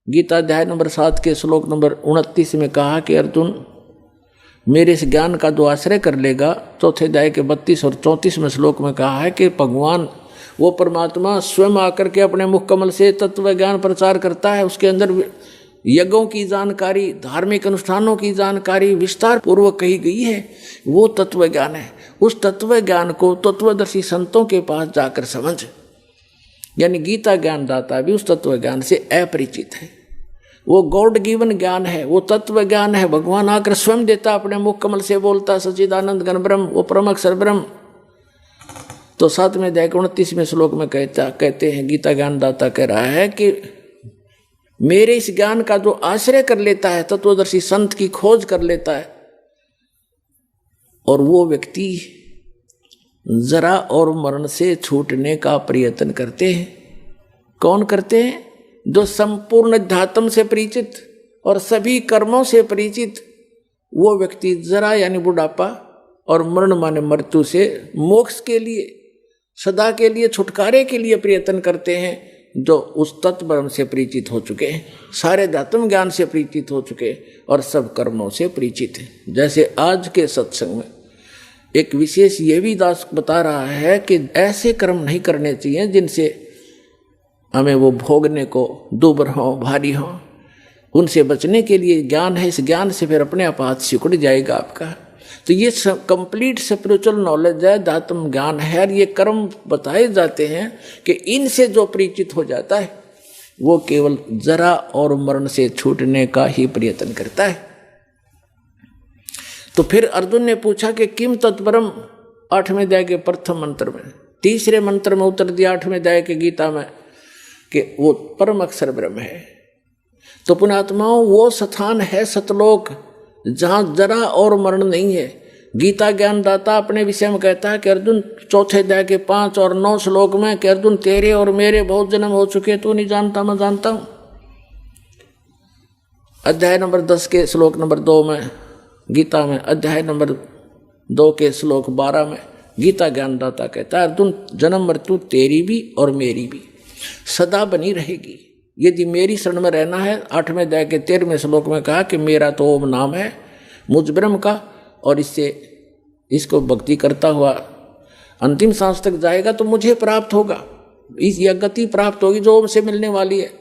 गीता अध्याय नंबर 7 के श्लोक नंबर 29 में कहा कि अर्जुन मेरे इस ज्ञान का जो आश्रय कर लेगा, चौथे अध्याय के 32 और 34 में श्लोक में कहा है कि भगवान वो परमात्मा स्वयं आकर के अपने मुख कमल से तत्व ज्ञान प्रचार करता है। उसके अंदर यज्ञों की जानकारी, धार्मिक अनुष्ठानों की जानकारी विस्तार पूर्वक कही गई है। वो तत्व ज्ञान है। उस तत्व ज्ञान को तत्वदर्शी संतों के पास जाकर समझ, यानी गीता ज्ञान दाता भी उस तत्व ज्ञान से अपरिचित है। वो गॉड गिवन ज्ञान है, वो तत्व ज्ञान है। भगवान आकर स्वयं देता, अपने मुख कमल से बोलता, सच्चिदानंद घन ब्रह्म, वो परम अक्षर ब्रह्म। तो 7वें अध्याय के 29वें श्लोक में कहते हैं, गीता ज्ञान दाता कह रहा है कि मेरे इस ज्ञान का जो आश्रय कर लेता है, तत्वदर्शी संत की खोज कर लेता है, और वो व्यक्ति जरा और मरण से छूटने का प्रयत्न करते हैं। कौन करते हैं? जो संपूर्ण अध्यात्म से परिचित और सभी कर्मों से परिचित वो व्यक्ति जरा यानी बुढ़ापा और मरण माने मृत्यु से मोक्ष के लिए, सदा के लिए, छुटकारे के लिए प्रयत्न करते हैं, जो उस तत्व ब्रह्म से परिचित हो चुके हैं, सारे अध्यात्म ज्ञान से परिचित हो चुके और सब कर्मों से परिचित हैं। जैसे आज के सत्संग में एक विशेष ये भी दास बता रहा है कि ऐसे कर्म नहीं करने चाहिए जिनसे हमें वो भोगने को दुबर हो, भारी हो। उनसे बचने के लिए ज्ञान है, इस ज्ञान से फिर अपने आप हाथ सिकुड़ जाएगा आपका। तो ये कंप्लीट स्पिरिचुअल नॉलेज है, अध्यात्म ज्ञान है। और ये कर्म बताए जाते हैं कि इनसे जो परिचित हो जाता है वो केवल जरा और मरण से छूटने का ही प्रयत्न करता है। तो फिर अर्जुन ने पूछा कि किम तत्परम, 8वें अध्याय के प्रथम मंत्र में, तीसरे मंत्र में उत्तर दिया 8वें अध्याय के गीता में कि वो परम अक्षर ब्रह्म है। तो पुण्यात्माओं, वो स्थान है सतलोक जहां जरा और मरण नहीं है। गीता ज्ञान दाता अपने विषय में कहता है कि अर्जुन, चौथे अध्याय के 5 और 9 श्लोक में कि अर्जुन तेरे और मेरे बहुत जन्म हो चुके, तू नहीं जानता, मैं जानता हूं। अध्याय नंबर 10 के श्लोक नंबर 2 में गीता में, अध्याय नंबर 2 के श्लोक 12 में गीता ज्ञानदाता कहता है, अर्जुन जन्म मृत्यु तेरी भी और मेरी भी सदा बनी रहेगी यदि मेरी शरण में रहना है। 8वें अध्याय के 13वें श्लोक में कहा कि मेरा तो ओम नाम है मुझ ब्रह्म का, और इसको भक्ति करता हुआ अंतिम सांस तक जाएगा तो मुझे प्राप्त होगा, यह गति प्राप्त होगी जो ओम से मिलने वाली है।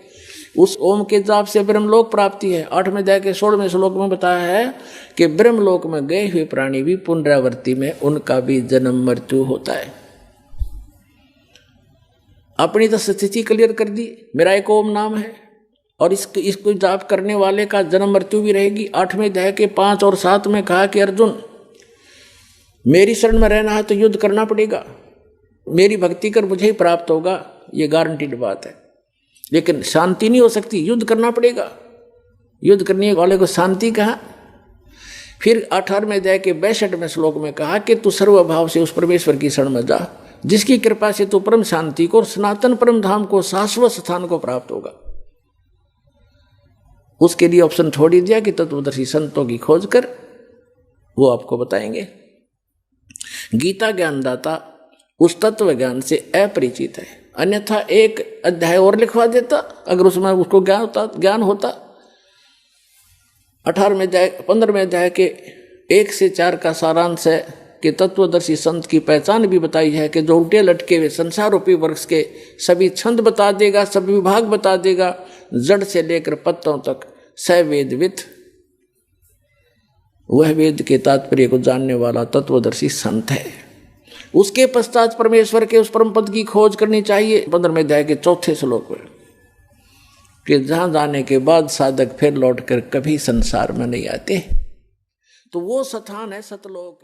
उस ओम के जाप से ब्रह्मलोक प्राप्ति है। 8वें अध्याय के 16वें श्लोक में बताया है कि ब्रह्मलोक में गए हुए प्राणी भी पुनरावृत्ति में उनका भी जन्म मृत्यु होता है। अपनी तो स्थिति क्लियर कर दी, मेरा एक ओम नाम है और इसको जाप करने वाले का जन्म मृत्यु भी रहेगी। 8वें अध्याय के 5 और 7 में कहा कि अर्जुन मेरी शरण में रहना है तो युद्ध करना पड़ेगा, मेरी भक्ति कर मुझे ही प्राप्त होगा, ये गारंटीड बात है। लेकिन शांति नहीं हो सकती, युद्ध करना पड़ेगा। युद्ध करने वाले को शांति कहा। फिर 18वें अध्याय के 62वें श्लोक में कहा कि तू सर्वभाव से उस परमेश्वर की शरण में जा जिसकी कृपा से तू परम शांति को और सनातन परम धाम को, शाश्वत स्थान को प्राप्त होगा। उसके लिए ऑप्शन छोड़ ही दिया कि तत्वदर्शी संतों की खोज कर वो आपको बताएंगे। गीता ज्ञानदाता उस तत्व ज्ञान से अपरिचित है, अन्यथा एक अध्याय और लिखवा देता अगर उसमें उसको ज्ञान होता। 18वें अध्याय 15वें अध्याय के 1 से 4 का सारांश है कि तत्वदर्शी संत की पहचान भी बताई है कि जो उल्टे लटके हुए संसार रूपी वृक्ष के सभी छंद बता देगा, सभी विभाग बता देगा, जड़ से लेकर पत्तों तक सवेदविद, वह वेद के तात्पर्य को जानने वाला तत्वदर्शी संत है। उसके पश्चात परमेश्वर के उस परम पद की खोज करनी चाहिए। 15वें अध्याय के 4थे श्लोक में कि जहां जाने के बाद साधक फिर लौटकर कभी संसार में नहीं आते, तो वो स्थान है सतलोक।